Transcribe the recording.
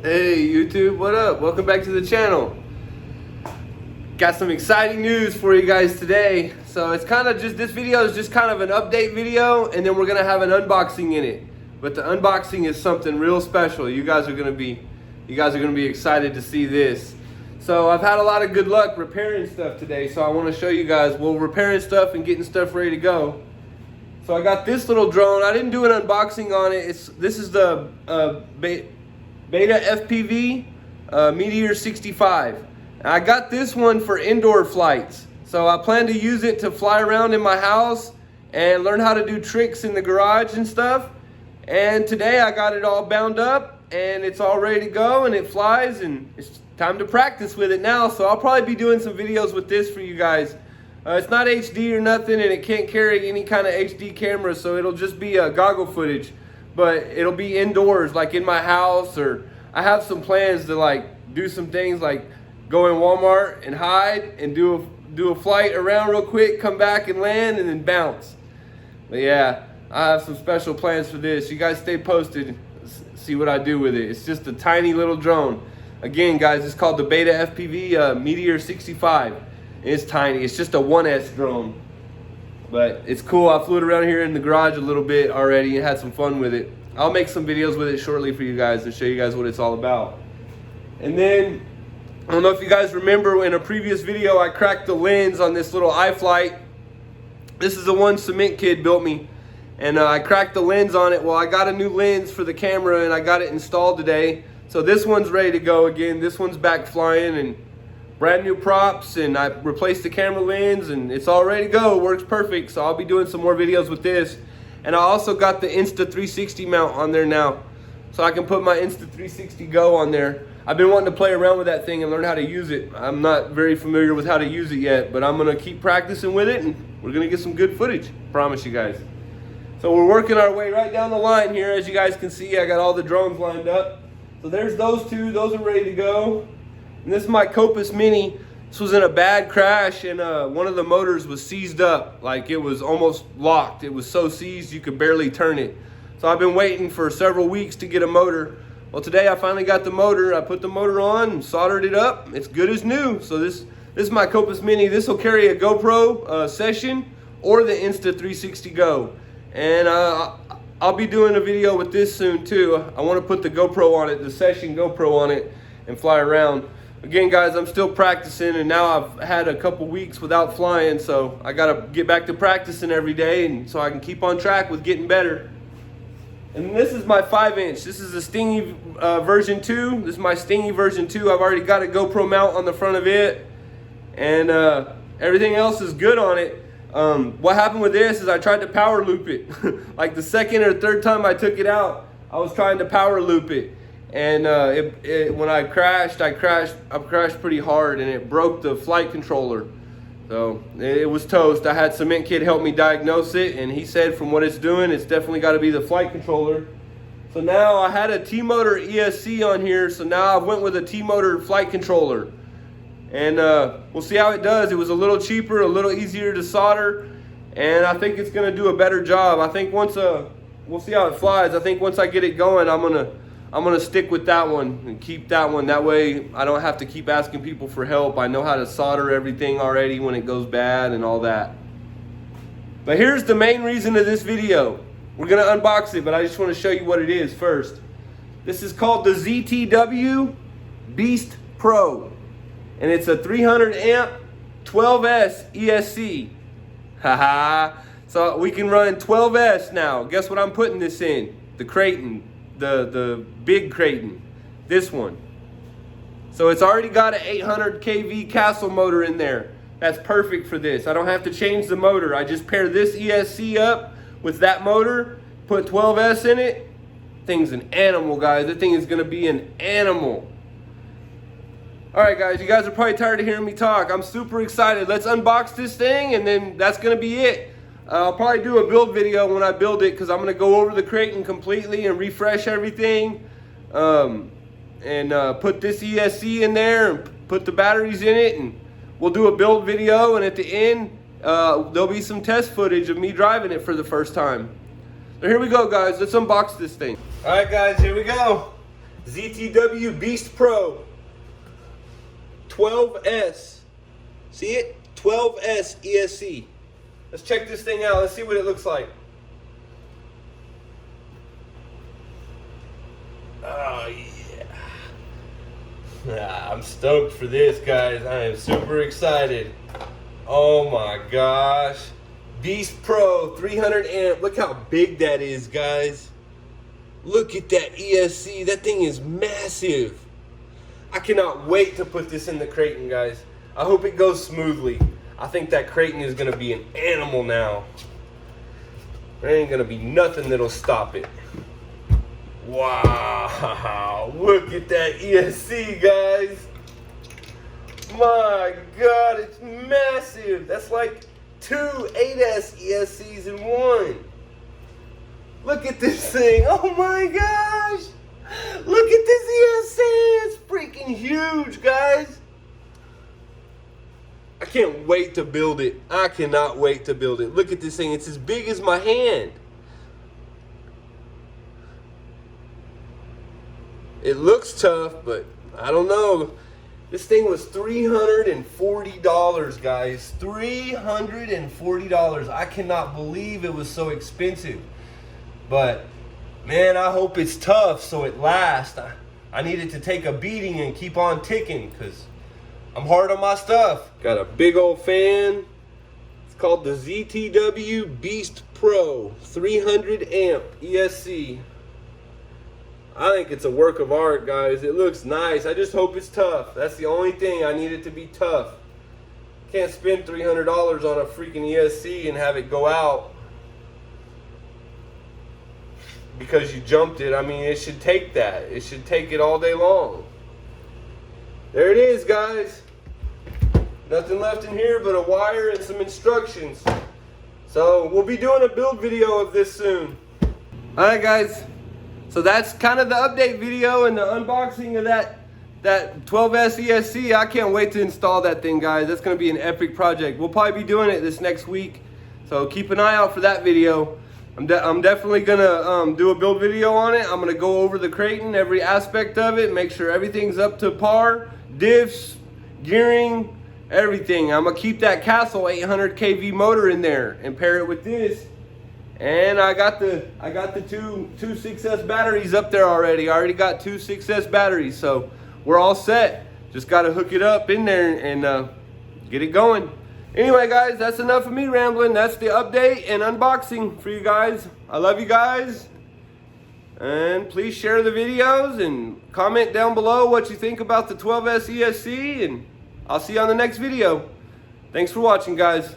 Hey YouTube, what up? Welcome back to the channel. Got some exciting news for you guys today. So it's kind of just, this video is just kind of an update video, and then we're gonna have an unboxing in it. But the unboxing is something real special. You guys are gonna be excited to see this. So I've had a lot of good luck repairing stuff today, so I want to show you guys, well, repairing stuff and getting stuff ready to go. So I got this little drone. I didn't do an unboxing on it. This is the Beta FPV Meteor 65. I got this one for indoor flights. So I plan to use it to fly around in my house and learn how to do tricks in the garage and stuff. And today I got it all bound up and it's all ready to go and it flies, and it's time to practice with it now. So I'll probably be doing some videos with this for you guys. It's not HD or nothing, and it can't carry any kind of HD camera, so it'll just be goggle footage. But it'll be indoors, like in my house, or I have some plans to like do some things like go in Walmart and hide and do a flight around real quick, come back and land, and then bounce. But yeah, I have some special plans for this. You guys stay posted, see what I do with it. It's just a tiny little drone. Again, guys, it's called the Beta FPV Meteor 65. It's tiny. It's just a 1S drone. But it's cool. I flew it around here in the garage a little bit already and had some fun with it. I'll make some videos with it shortly for you guys and show you guys what it's all about. And then, I don't know if you guys remember, in a previous video I cracked the lens on this little iFlight. This is the one Cement Kid built me. And I cracked the lens on it. Well, I got a new lens for the camera and I got it installed today. So this one's ready to go again. This one's back flying and brand new props, and I replaced the camera lens and it's all ready to go. It works perfect. So I'll be doing some more videos with this. And I also got the Insta360 mount on there now, so I can put my Insta360 Go on there. I've been wanting to play around with that thing and learn how to use it. I'm not very familiar with how to use it yet, but I'm gonna keep practicing with it and we're gonna get some good footage, promise you guys. So we're working our way right down the line here. As you guys can see, I got all the drones lined up. So there's those two, those are ready to go. And this is my Copus Mini. This was in a bad crash, and one of the motors was seized up. Like, it was almost locked. It was so seized you could barely turn it. So I've been waiting for several weeks to get a motor. Well, today I finally got the motor. I put the motor on and soldered it up. It's good as new. So this is my Copus Mini. This will carry a GoPro Session or the Insta360 Go. And I'll be doing a video with this soon too. I want to put the GoPro on it, the Session GoPro on it, and fly around. Again, guys, I'm still practicing, and now I've had a couple weeks without flying, so I gotta get back to practicing every day, and so I can keep on track with getting better. And this is my 5-inch. This is a Stingy version 2. This is my Stingy version 2. I've already got a GoPro mount on the front of it, and everything else is good on it. What happened with this is I tried to power loop it. Like the second or third time I took it out, I was trying to power loop it. And when I crashed pretty hard, and it broke the flight controller. So it was toast. I had Cement Kid help me diagnose it, and he said from what it's doing, it's definitely got to be the flight controller. So now I had a T-Motor ESC on here, so now I went with a T-Motor flight controller. And we'll see how it does. It was a little cheaper, a little easier to solder, and I think it's going to do a better job. I think once we'll see how it flies. I think once I get it going, I'm gonna stick with that one and keep that one. That way I don't have to keep asking people for help. I know how to solder everything already when it goes bad and all that. But here's the main reason of this video. We're gonna unbox it, but I just want to show you what it is first. This is called the ZTW Beast Pro, and it's a 300 amp 12S ESC. Haha. So we can run 12S now. Guess what I'm putting this in? The Creighton. The big Creighton, this one. So it's already got an 800 kV Castle motor in there. That's perfect for this. I don't have to change the motor. I just pair this ESC up with that motor, put 12S in it. Thing's an animal, guys. That thing is gonna be an animal. All right, guys, you guys are probably tired of hearing me talk. I'm super excited. Let's unbox this thing, and then that's gonna be it. I'll probably do a build video when I build it, because I'm going to go over the Creighton completely and refresh everything, and put this ESC in there and put the batteries in it, and we'll do a build video, and at the end there'll be some test footage of me driving it for the first time. So here we go, guys. Let's unbox this thing. All right, guys, here we go. ZTW Beast Pro 12S. See it? 12S ESC. Let's check this thing out. Let's see what it looks like. Oh yeah. I'm stoked for this, guys. I am super excited. Oh my gosh. Beast Pro 300 amp. Look how big that is, guys. Look at that ESC. That thing is massive. I cannot wait to put this in the Creighton, guys. I hope it goes smoothly. I think that Creighton is going to be an animal now. There ain't going to be nothing that'll stop it. Wow. Look at that ESC, guys. My God, it's massive. That's like 2 8S ESCs in one. Look at this thing. Oh my gosh. Look at this ESC. It's freaking huge, guys. I can't wait to build it. I cannot wait to build it. Look at this thing. It's as big as my hand. It looks tough, but I don't know. This thing was $340, guys. $340. I cannot believe it was so expensive. But, man, I hope it's tough so it lasts. I need it to take a beating and keep on ticking because I'm hard on my stuff. Got a big old fan. It's called the ZTW Beast Pro 300 amp ESC. I think it's a work of art, guys. It looks nice. I just hope it's tough. That's the only thing. I need it to be tough. Can't spend $300 on a freaking ESC and have it go out because you jumped it. I mean, it should take that. It should take it all day long. There it is, guys. Nothing left in here but a wire and some instructions. So we'll be doing a build video of this soon. All right, guys. So that's kind of the update video and the unboxing of that 12S ESC. I can't wait to install that thing, guys. That's going to be an epic project. We'll probably be doing it this next week. So keep an eye out for that video. I'm definitely going to do a build video on it. I'm going to go over the Creighton, every aspect of it, make sure everything's up to par, diffs, gearing, everything. I'm going to keep that Castle 800 kV motor in there and pair it with this. And I got the two 6S batteries up there already. I already got 2 6S batteries, so we're all set. Just got to hook it up in there and get it going. Anyway, guys, that's enough of me rambling. That's the update and unboxing for you guys. I love you guys. And please share the videos and comment down below what you think about the 12S ESC. And I'll see you on the next video. Thanks for watching, guys.